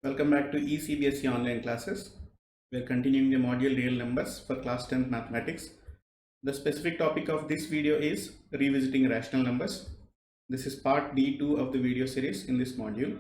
Welcome back to eCBSE online classes. We are continuing the module real numbers for class 10th mathematics. The specific topic of this video is revisiting rational numbers. This is part D2 of the video series in this module.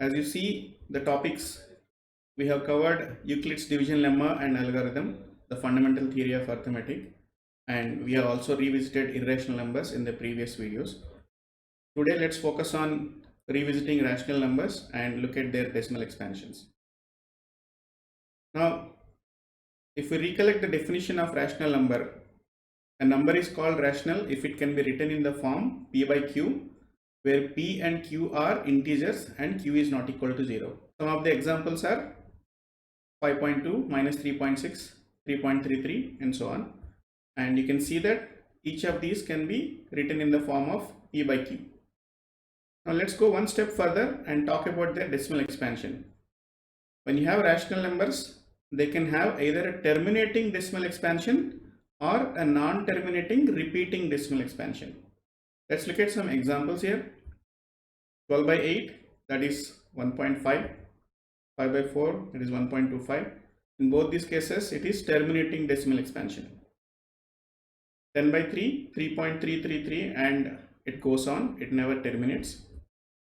As you see the topics, we have covered Euclid's division lemma and algorithm, the fundamental theory of arithmetic, and we have also revisited irrational numbers in the previous videos. Today let's focus on revisiting rational numbers and look at their decimal expansions. Now, if we recollect the definition of rational number, a number is called rational if it can be written in the form p by q, where p and q are integers and q is not equal to 0. Some of the examples are 5.2, minus 3.6, 3.33 and so on. And you can see that each of these can be written in the form of p by q. Now let's go one step further and talk about their decimal expansion. When you have rational numbers, they can have either a terminating decimal expansion or a non-terminating repeating decimal expansion. Let's look at some examples here. 12 by 8, that is 1.5. 5 by 4, that is 1.25. In both these cases, it is terminating decimal expansion. 10 by 3, 3.333, and it goes on, it never terminates.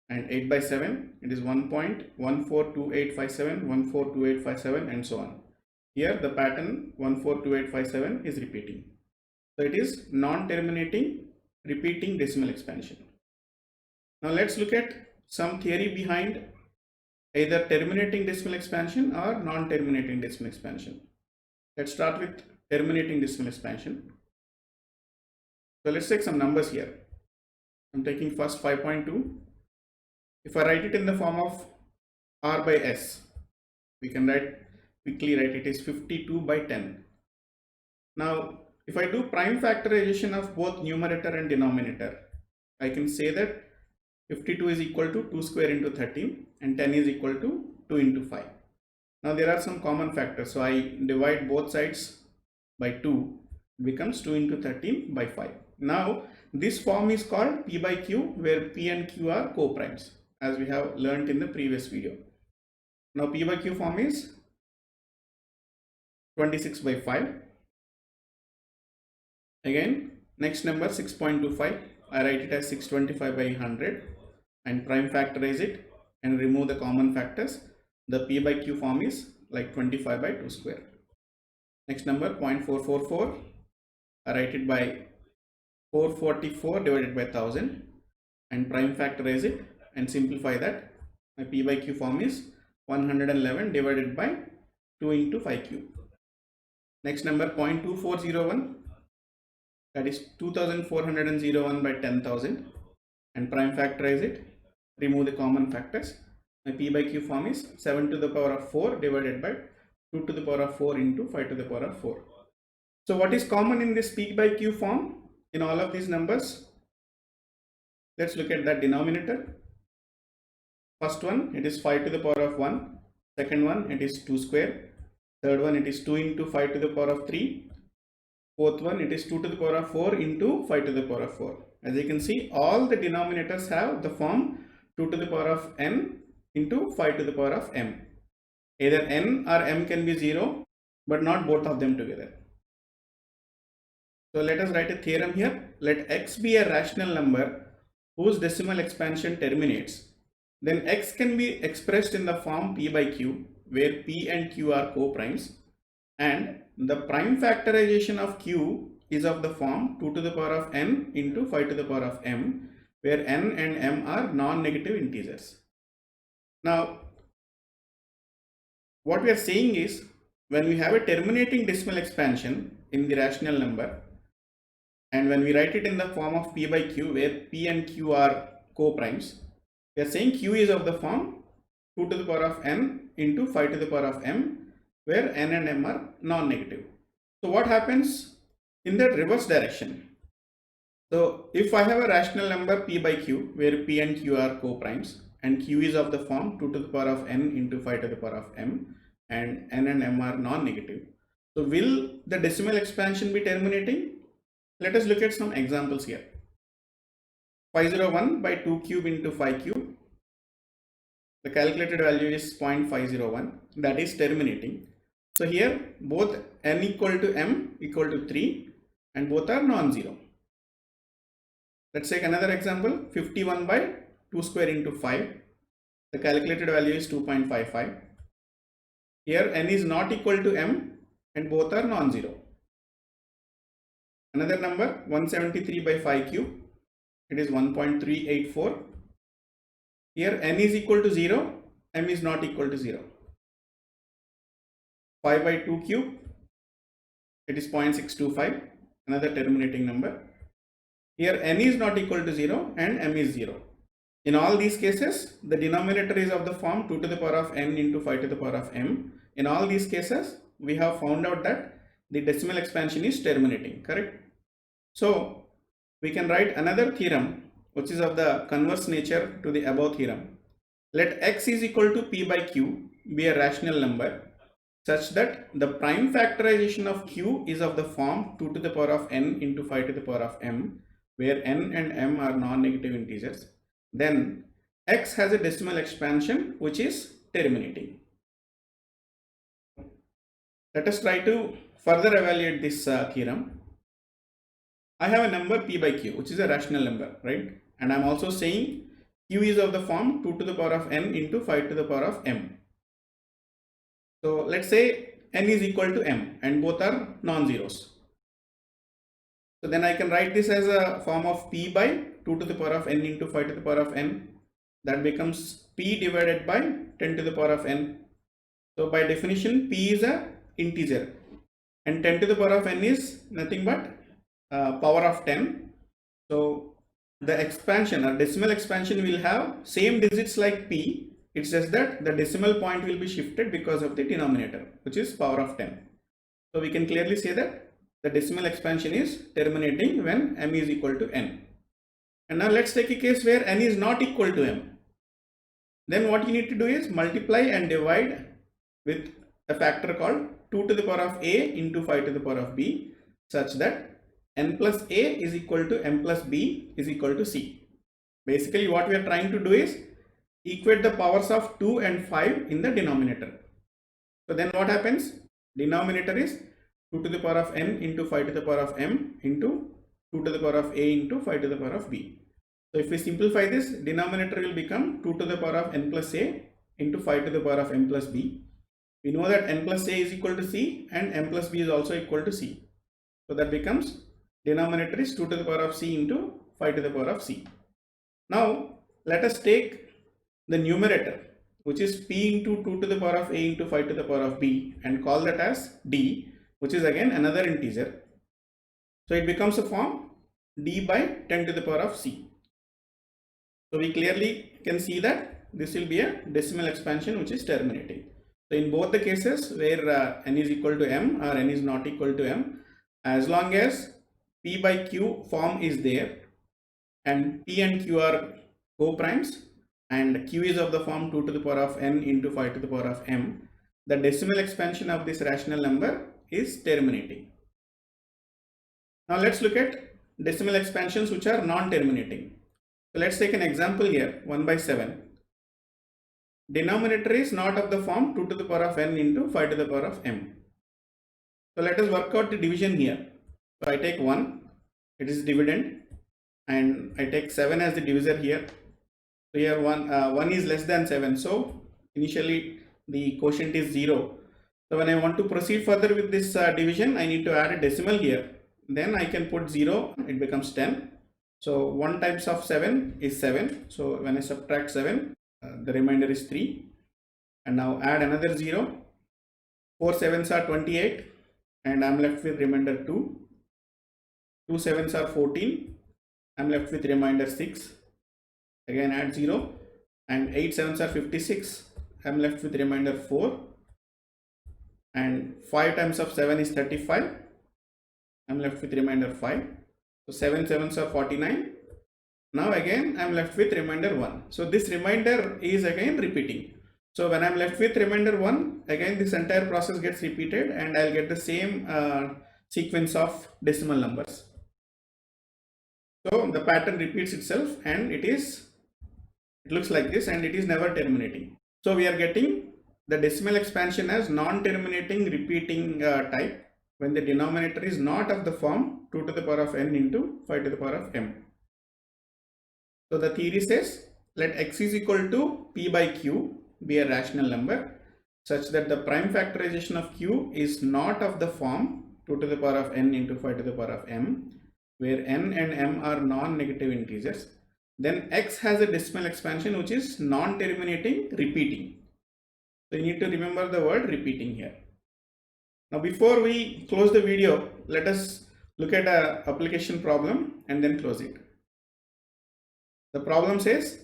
And 8 by 7, it is 1.142857, 142857 and so on. Here the pattern 142857 is repeating. So it is non-terminating repeating decimal expansion. Now let's look at some theory behind either terminating decimal expansion or non-terminating decimal expansion. Let's start with terminating decimal expansion. So let's take some numbers here. I'm taking first 5.2. If I write it in the form of r by s, we can quickly write it is 52 by 10. Now, if I do prime factorization of both numerator and denominator, I can say that 52 is equal to 2 square into 13 and 10 is equal to 2 into 5. Now, there are some common factors. So, I divide both sides by 2, it becomes 2 into 13 by 5. Now, this form is called p by q, where p and q are co-primes, as we have learnt in the previous video. Now p by q form is 26 by 5. Again, next number 6.25, I write it as 625 by 100 and prime factorize it and remove the common factors. The p by q form is like 25 by 2 square. Next number 0.444, I write it by 444 divided by 1000 and prime factorize it and simplify that. My p by q form is 111 divided by 2 into 5 cube. Next number 0.2401, that is 2401 by 10,000 and prime factorize it, remove the common factors. My p by q form is 7 to the power of 4 divided by 2 to the power of 4 into 5 to the power of 4. So what is common in this p by q form in all of these numbers? Let's look at that denominator. First one, it is 5 to the power of 1. Second one, it is 2 square. Third one, it is 2 into 5 to the power of 3. Fourth one, it is 2 to the power of 4 into 5 to the power of 4. As you can see, all the denominators have the form 2 to the power of n into 5 to the power of m. Either n or m can be 0, but not both of them together. So let us write a theorem here. Let x be a rational number whose decimal expansion terminates. Then x can be expressed in the form p by q, where p and q are co-primes, and the prime factorization of q is of the form 2 to the power of n into 5 to the power of m, where n and m are non-negative integers. Now, what we are saying is, when we have a terminating decimal expansion in the rational number, and when we write it in the form of p by q, where p and q are co-primes, we are saying q is of the form 2 to the power of n into 5 to the power of m, where n and m are non-negative. So what happens in the reverse direction? So if I have a rational number p by q, where p and q are co-primes, and q is of the form 2 to the power of n into 5 to the power of m, and n and m are non-negative, so will the decimal expansion be terminating? Let us look at some examples here. 501 by 2 cube into 5 cube, The calculated value is 0.501, that is terminating. So here both n equal to m equal to 3 and both are non-zero. Let's take another example, 51 by 2 square into 5. The calculated value is 2.55. Here n is not equal to m and both are non-zero. Another number, 173 by 5 cube, it is 1.384. Here n is equal to 0, m is not equal to 0. 5 by 2 cube, it is 0.625, another terminating number. Here n is not equal to 0 and m is 0. In all these cases, the denominator is of the form 2 to the power of n into 5 to the power of m. In all these cases, we have found out that the decimal expansion is terminating, correct? So, we can write another theorem which is of the converse nature to the above theorem. Let x is equal to p by q be a rational number such that the prime factorization of q is of the form 2 to the power of n into 5 to the power of m, where n and m are non-negative integers. Then x has a decimal expansion which is terminating. Let us try to further evaluate this theorem. I have a number p by q which is a rational number, right? And I am also saying q is of the form 2 to the power of n into 5 to the power of m. So let's say n is equal to m and both are non-zeros. So then I can write this as a form of p by 2 to the power of n into 5 to the power of n. That becomes p divided by 10 to the power of n. So by definition p is a integer and 10 to the power of n is nothing but power of 10. So the expansion or decimal expansion will have same digits like p. It's just that the decimal point will be shifted because of the denominator, which is power of 10. So we can clearly say that the decimal expansion is terminating when m is equal to n. And now let's take a case where n is not equal to m. Then what you need to do is multiply and divide with a factor called 2 to the power of a into 5 to the power of b, such that n plus a is equal to m plus b is equal to c. Basically what we are trying to do is equate the powers of 2 and 5 in the denominator. So then what happens? Denominator is 2 to the power of n into 5 to the power of m into 2 to the power of a into 5 to the power of b. So if we simplify this, denominator will become 2 to the power of n plus a into 5 to the power of m plus b. We know that n plus a is equal to c and m plus b is also equal to c. So that becomes denominator is 2 to the power of c into 5 to the power of c. Now let us take the numerator, which is p into 2 to the power of a into 5 to the power of b, and call that as d, which is again another integer. So it becomes a form d by 10 to the power of c. So we clearly can see that this will be a decimal expansion which is terminating. So in both the cases where n is equal to m or n is not equal to m, as long as p by q form is there and p and q are co-primes and q is of the form 2 to the power of n into 5 to the power of m, the decimal expansion of this rational number is terminating. Now let's look at decimal expansions which are non-terminating. So let's take an example here, 1 by 7. Denominator is not of the form 2 to the power of n into 5 to the power of m. So let us work out the division here. So I take 1, it is dividend, and I take 7 as the divisor here. So here 1 is less than 7. So initially the quotient is 0. So when I want to proceed further with this division, I need to add a decimal here. Then I can put 0, it becomes 10. So 1 times of 7 is 7. So when I subtract 7, the remainder is 3. And now add another 0. 4 7s are 28 and I am left with remainder 2. 2 7s are 14. I am left with remainder 6. Again add 0 and 8 7s are 56. I am left with remainder 4. And 5 times of 7 is 35. I am left with remainder 5. So 7 7s are 49. Now again I am left with remainder 1. So this remainder is again repeating. So when I am left with remainder 1, again this entire process gets repeated and I will get the same sequence of decimal numbers. So the pattern repeats itself and it is It looks like this and it is never terminating. So we are getting the decimal expansion as non-terminating repeating type when the denominator is not of the form 2 to the power of n into 5 to the power of m. So the theory says let x is equal to p by q be a rational number such that the prime factorization of q is not of the form 2 to the power of n into 5 to the power of m, where n and m are non-negative integers. Then x has a decimal expansion which is non-terminating repeating. So you need to remember the word repeating here. Now before we close the video, let us look at an application problem and then close it. The problem says,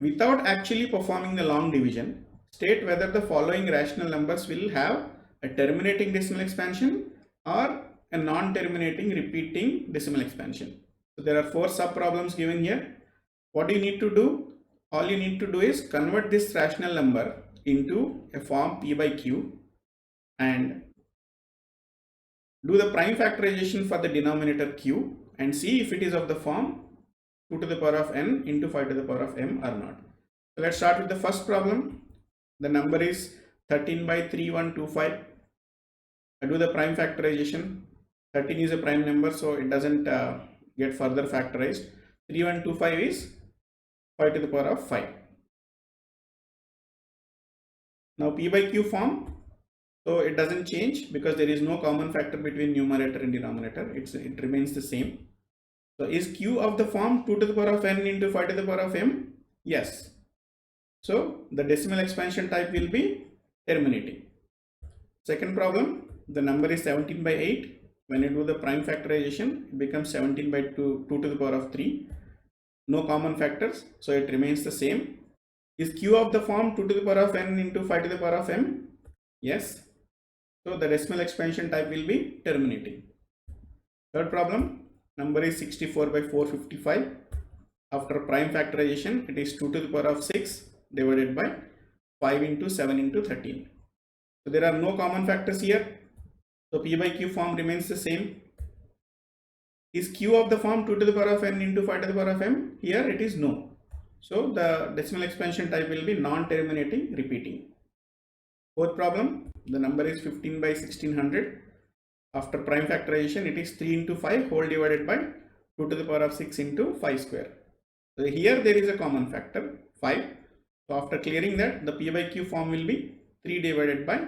without actually performing the long division, state whether the following rational numbers will have a terminating decimal expansion or a non-terminating repeating decimal expansion. So there are 4 sub-problems given here. What you need to do? All you need to do is convert this rational number into a form p by q and do the prime factorization for the denominator q and see if it is of the form 2 to the power of n into 5 to the power of m or not. So let's start with the first problem. The number is 13 by 3125. I do the prime factorization. 13 is a prime number, so it doesn't get further factorized. 3125 is 5 to the power of 5. Now p by q form, so it doesn't change because there is no common factor between numerator and denominator. It remains the same. So is q of the form 2 to the power of n into 5 to the power of m? Yes. So the decimal expansion type will be terminating. Second problem, the number is 17 by 8. When you do the prime factorization, it becomes 17 by 2 to the power of 3. No common factors, so it remains the same. Is q of the form 2 to the power of n into 5 to the power of m? Yes. So the decimal expansion type will be terminating. Third problem, number is 64 by 455. After prime factorization, it is 2 to the power of 6 divided by 5 into 7 into 13. So there are no common factors here. So p by q form remains the same. Is q of the form 2 to the power of n into 5 to the power of m? Here it is no. So the decimal expansion type will be non-terminating repeating. Fourth problem, the number is 15 by 1600. After prime factorization, it is 3 into 5 whole divided by 2 to the power of 6 into 5 square. So here there is a common factor 5. So after clearing that, the p by q form will be 3 divided by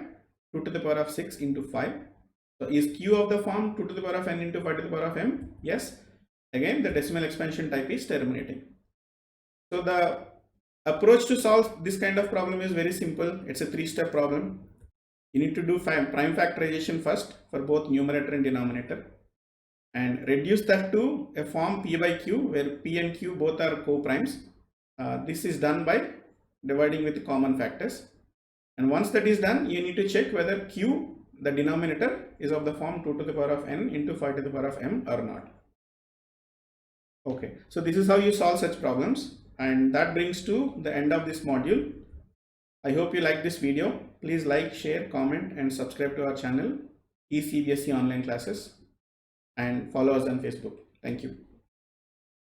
2 to the power of 6 into 5. So is q of the form 2 to the power of n into 5 to the power of m? Yes. Again, the decimal expansion type is terminating. So the approach to solve this kind of problem is very simple. It's a 3-step problem. You need to do prime factorization first for both numerator and denominator and reduce that to a form p by q where p and q both are co-primes. This is done by dividing with common factors. And once that is done, you need to check whether q, the denominator, is of the form 2 to the power of n into 5 to the power of m or not. Okay, so this is how you solve such problems, and that brings to the end of this module. I hope you like this video. Please like, share, comment and subscribe to our channel eCBSE Online Classes and follow us on Facebook. Thank you.